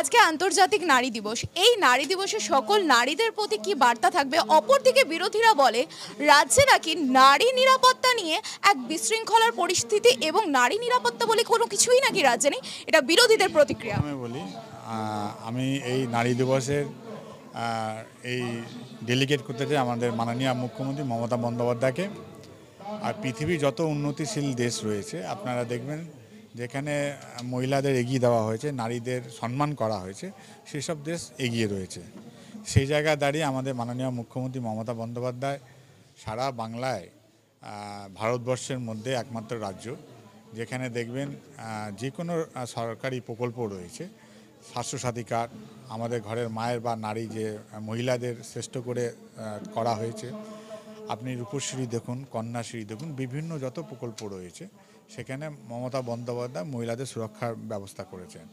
আজকে আন্তর্জাতিক নারী দিবস। এই নারী দিবসে সকল নারীদের প্রতি কি বার্তা থাকবে? অপরদিকে বিরোধীরা বলে রাজ্যে নাকি নারী নিরাপত্তা নিয়ে এক বিশৃঙ্খলার পরিস্থিতি এবং নারী নিরাপত্তা বলে কোনো কিছুই নাকি রাজ্যে নেই। এটা বিরোধীদের প্রতিক্রিয়া। আমি বলি আমি এই নারী দিবসের এই ডেলিগেট করতে চাই আমাদের মাননীয় মুখ্যমন্ত্রী মমতা বন্দ্যোপাধ্যায়কে। আর পৃথিবীর যত উন্নতিশীল দেশ রয়েছে আপনারা দেখবেন যেখানে মহিলাদের এগিয়ে দেওয়া হয়েছে, নারীদের সম্মান করা হয়েছে, সেসব দেশ এগিয়ে রয়েছে। সেই জায়গায় দাঁড়িয়ে আমাদের মাননীয় মুখ্যমন্ত্রী মমতা বন্দ্যোপাধ্যায় সারা বাংলায় ভারতবর্ষের মধ্যে একমাত্র রাজ্য যেখানে দেখবেন যে কোনো সরকারি প্রকল্প রয়েছে, স্বাস্থ্যসাথী কার্ড, আমাদের ঘরের মায়ের বা নারী যে মহিলাদের শ্রেষ্ঠ করে করা হয়েছে, আপনি রূপশ্রী দেখুন, কন্যাশ্রী দেখুন, বিভিন্ন যত প্রকল্প রয়েছে সেখানে মমতা বন্দ্যোপাধ্যায় মহিলাদের সুরক্ষার ব্যবস্থা করেছেন।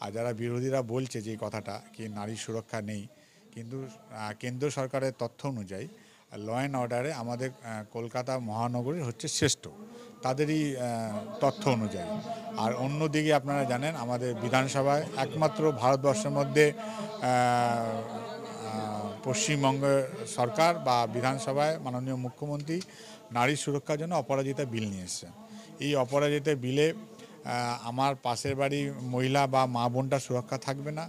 আর যারা বিরোধীরা বলছে যে কথাটা কি নারীর সুরক্ষা নেই, কিন্তু কেন্দ্র সরকারের তথ্য অনুযায়ী ল অ্যান্ড অর্ডারে আমাদের কলকাতা মহানগরী হচ্ছে শ্রেষ্ঠ, তাদেরই তথ্য অনুযায়ী। আর অন্যদিকে আপনারা জানেন আমাদের বিধানসভায় একমাত্র ভারতবর্ষের মধ্যে পশ্চিমবঙ্গ সরকার বা বিধানসভায় মাননীয় মুখ্যমন্ত্রী নারী সুরক্ষার জন্য অপরাজিতা বিল নিয়ে এসেছেন। এই অপরাজিতা বিলে আমার পাশের বাড়ি মহিলা বা মা বোনটা সুরক্ষা থাকবে না,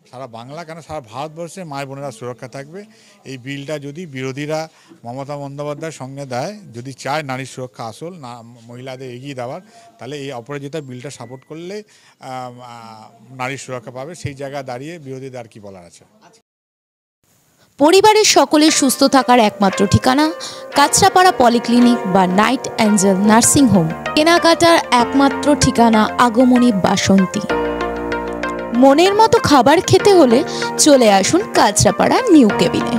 সারা বাংলা কেন সারা ভারতবর্ষে মা বোনেরা সুরক্ষা থাকবে। এই বিলটা যদি বিরোধীরা মমতা বন্দ্যোপাধ্যায়ের সঙ্গে দেয়, যদি চায় নারী সুরক্ষা আসল না মহিলাদের এগিয়ে দেওয়ার, তাহলে এই অপরাজিতা বিলটা সাপোর্ট করলে নারী সুরক্ষা পাবে। সেই জায়গায় দাঁড়িয়ে বিরোধীদের আর কি বলার আছে। পরিবারের সকলের সুস্থ থাকার একমাত্র ঠিকানা কাঁচরাপাড়া পলিক্লিনিক বা নাইট অ্যাঞ্জেল নার্সিং হোম। কেনাকাটার একমাত্র ঠিকানা আগমনী বাসন্তী। মনের মতো খাবার খেতে হলে চলে আসুন কাঁচরাপাড়া নিউ কেবিনে।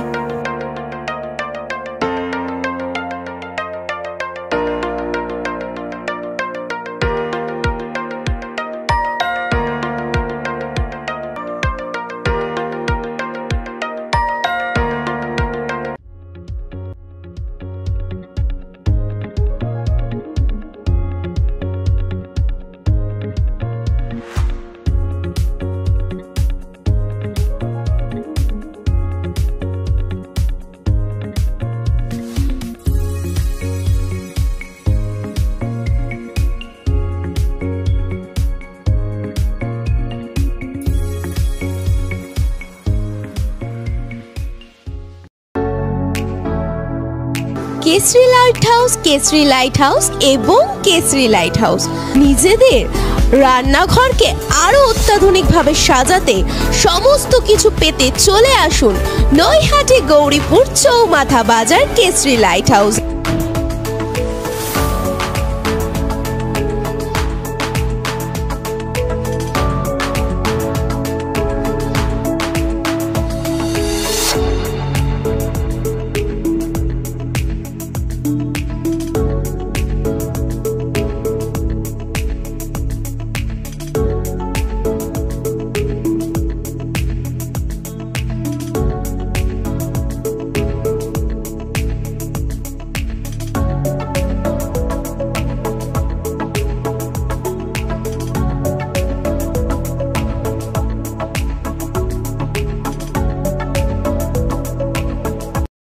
কেশরী লাইট হাউস এবং কেশরী লাইট হাউস নিজেদের রান্নাঘরকে আরো অত্যাধুনিকভাবে সাজাতে সমস্ত কিছু পেতে চলে আসুন নৈহাটি গৌরীপুর চৌমাথা বাজার কেশরী লাইট হাউস।